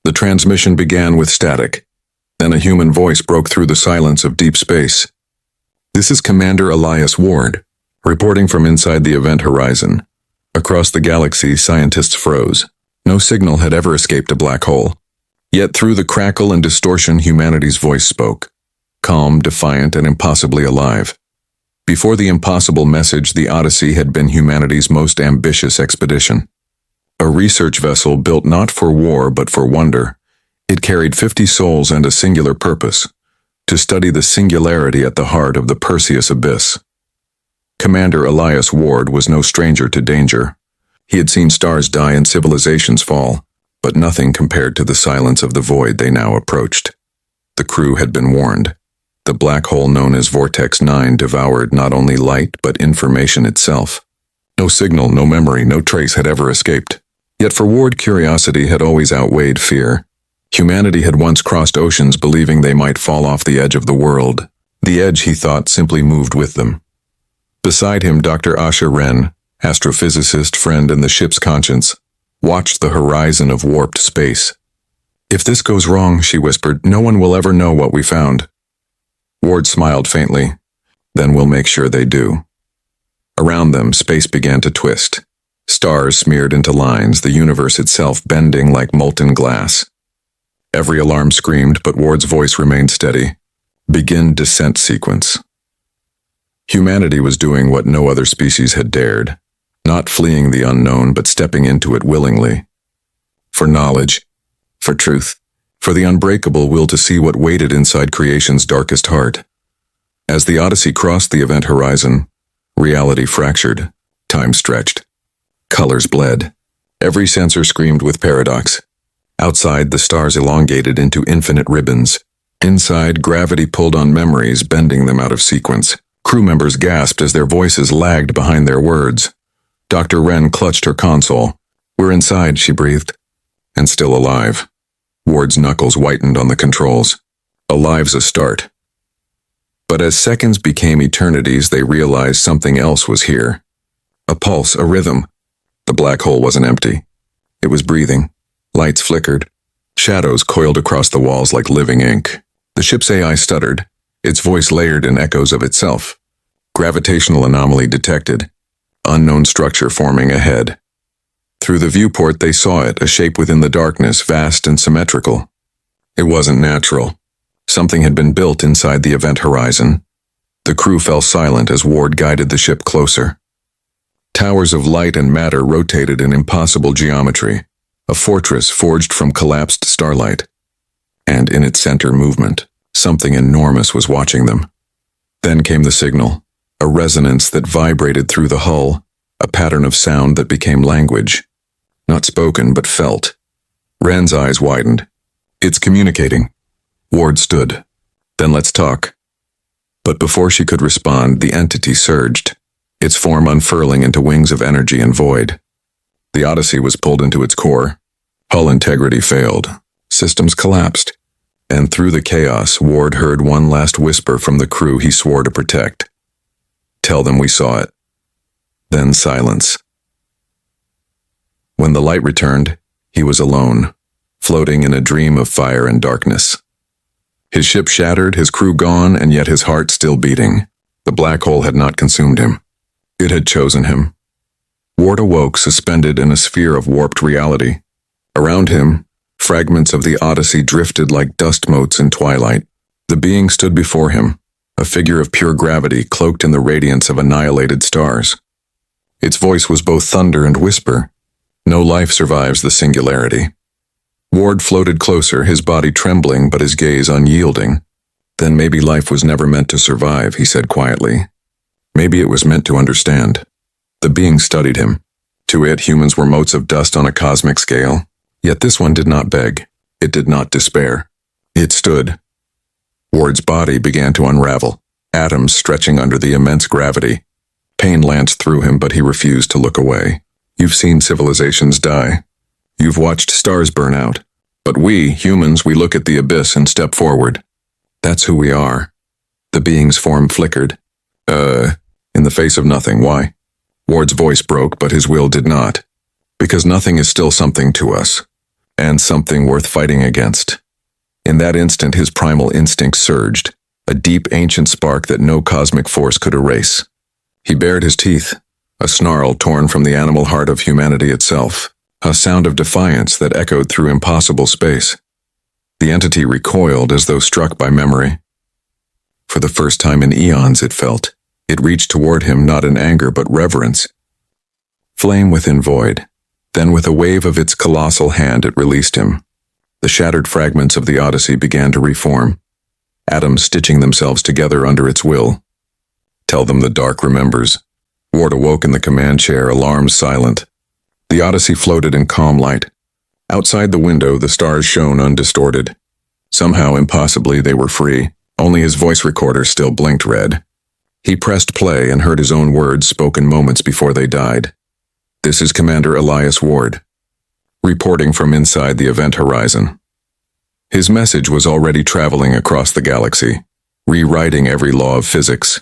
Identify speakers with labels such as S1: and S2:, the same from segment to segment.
S1: The transmission began with static. Then a human voice broke through the silence of deep space. "This is Commander Elias Ward, reporting from inside the event horizon. Across the galaxy, scientists froze. No signal had ever escaped a black hole. Yet through the crackle and distortion, humanity's voice spoke. Calm, defiant, and impossibly alive. Before the impossible message, the Odyssey had been humanity's most ambitious expedition. A research vessel built not for war but for wonder. It carried 50 souls and a singular purpose: to study the singularity at the heart of the Perseus abyss. Commander Elias Ward was no stranger to danger. He had seen stars die and civilizations fall, but nothing compared to the silence of the void they now approached. The crew had been warned. The black hole known as Vortex 9 devoured not only light but information itself. No signal, no memory, no trace had ever escaped. Yet for Ward, curiosity had always outweighed fear. Humanity had once crossed oceans believing they might fall off the edge of the world. The edge, he thought, simply moved with them. Beside him, Dr. Asha Wren, astrophysicist, friend, and the ship's conscience, watched the horizon of warped space. "If this goes wrong," she whispered, "no one will ever know what we found." Ward smiled faintly. "Then we'll make sure they do." Around them, space began to twist. Stars smeared into lines, the universe itself bending like molten glass. Every alarm screamed, but Ward's voice remained steady. "Begin descent sequence." Humanity was doing what no other species had dared, not fleeing the unknown, but stepping into it willingly. For knowledge, for truth, for the unbreakable will to see what waited inside creation's darkest heart. As the Odyssey crossed the event horizon, reality fractured, time stretched. Colors bled. Every sensor screamed with paradox. Outside, the stars elongated into infinite ribbons. Inside, gravity pulled on memories, bending them out of sequence. Crew members gasped as their voices lagged behind their words. Dr. Wren clutched her console. "We're inside," she breathed. "And still alive." Ward's knuckles whitened on the controls. Alive's a start. But as seconds became eternities, they realized something else was here. A pulse, a rhythm. The black hole wasn't empty. It was breathing. Lights flickered. Shadows coiled across the walls like living ink. The ship's AI stuttered, its voice layered in echoes of itself. Gravitational anomaly detected. Unknown structure forming ahead. Through the viewport they saw it, a shape within the darkness, vast and symmetrical. It wasn't natural. Something had been built inside the event horizon. The crew fell silent as Ward guided the ship closer. Towers of light and matter rotated in impossible geometry, a fortress forged from collapsed starlight. And in its center, movement. Something enormous was watching them. Then came the signal. A resonance that vibrated through the hull, a pattern of sound that became language. Not spoken, but felt. Wren's eyes widened. "It's communicating." Ward stood. "Then let's talk." But before she could respond, the entity surged, its form unfurling into wings of energy and void. The Odyssey was pulled into its core. Hull integrity failed. Systems collapsed. And through the chaos, Ward heard one last whisper from the crew he swore to protect. "Tell them we saw it." Then silence. When the light returned, he was alone, floating in a dream of fire and darkness. His ship shattered, his crew gone, and yet his heart still beating. The black hole had not consumed him. It had chosen him. Ward awoke, suspended in a sphere of warped reality. Around him, fragments of the Odyssey drifted like dust motes in twilight. The being stood before him, a figure of pure gravity cloaked in the radiance of annihilated stars. Its voice was both thunder and whisper. "No life survives the singularity." Ward floated closer, his body trembling but his gaze unyielding. "Then maybe life was never meant to survive," he said quietly. "Maybe it was meant to understand." The being studied him. To it, humans were motes of dust on a cosmic scale. Yet this one did not beg. It did not despair. It stood. Ward's body began to unravel, atoms stretching under the immense gravity. Pain lanced through him, but he refused to look away. "You've seen civilizations die. You've watched stars burn out. But we, humans, we look at the abyss and step forward. That's who we are." The being's form flickered. In the face of nothing, why?" Ward's voice broke, but his will did not. "Because nothing is still something to us. and something worth fighting against. In that instant, his primal instinct surged, a deep, ancient spark that no cosmic force could erase. He bared his teeth, a snarl torn from the animal heart of humanity itself, a sound of defiance that echoed through impossible space. The entity recoiled as though struck by memory. For the first time in eons, it felt. It reached toward him not in anger but reverence. Flame within void. Then with a wave of its colossal hand it released him. The shattered fragments of the Odyssey began to reform, atoms stitching themselves together under its will. Tell them the dark remembers. Ward awoke in the command chair, alarms silent. The Odyssey floated in calm light. Outside the window, the stars shone undistorted. Somehow, impossibly, they were free. Only his voice recorder still blinked red. He pressed play and heard his own words spoken moments before they died. "This is Commander Elias Ward, reporting from inside the event horizon." His message was already traveling across the galaxy, rewriting every law of physics.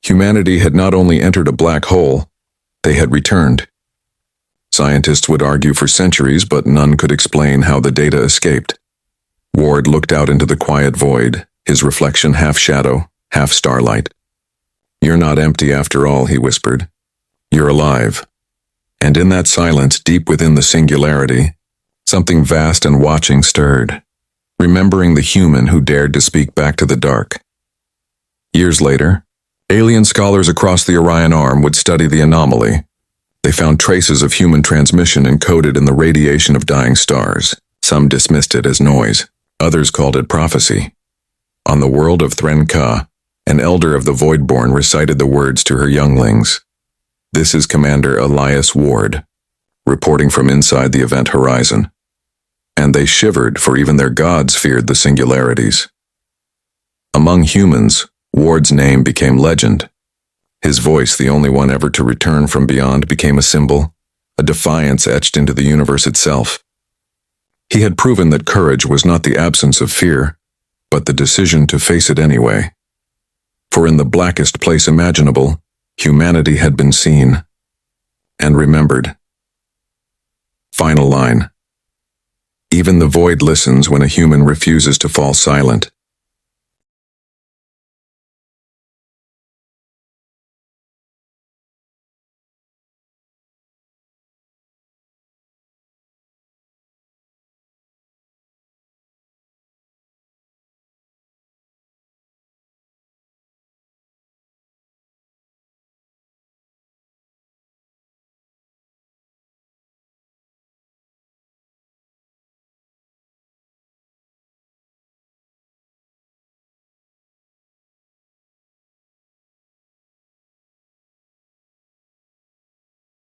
S1: Humanity had not only entered a black hole, they had returned. Scientists would argue for centuries, but none could explain how the data escaped. Ward looked out into the quiet void, his reflection half shadow, half starlight. "You're not empty after all," he whispered. "You're alive." And in that silence, deep within the singularity, something vast and watching stirred, remembering the human who dared to speak back to the dark. Years later, alien scholars across the Orion Arm would study the anomaly. They found traces of human transmission encoded in the radiation of dying stars. Some dismissed it as noise. Others called it prophecy. On the world of Threnka, an elder of the Voidborn recited the words to her younglings. "This is Commander Elias Ward, reporting from inside the event horizon." And they shivered, for even their gods feared the singularities. Among humans, Ward's name became legend. His voice, the only one ever to return from beyond, became a symbol, a defiance etched into the universe itself. He had proven that courage was not the absence of fear, but the decision to face it anyway. For in the blackest place imaginable, humanity had been seen and remembered. Final line. Even the void listens when a human refuses to fall silent.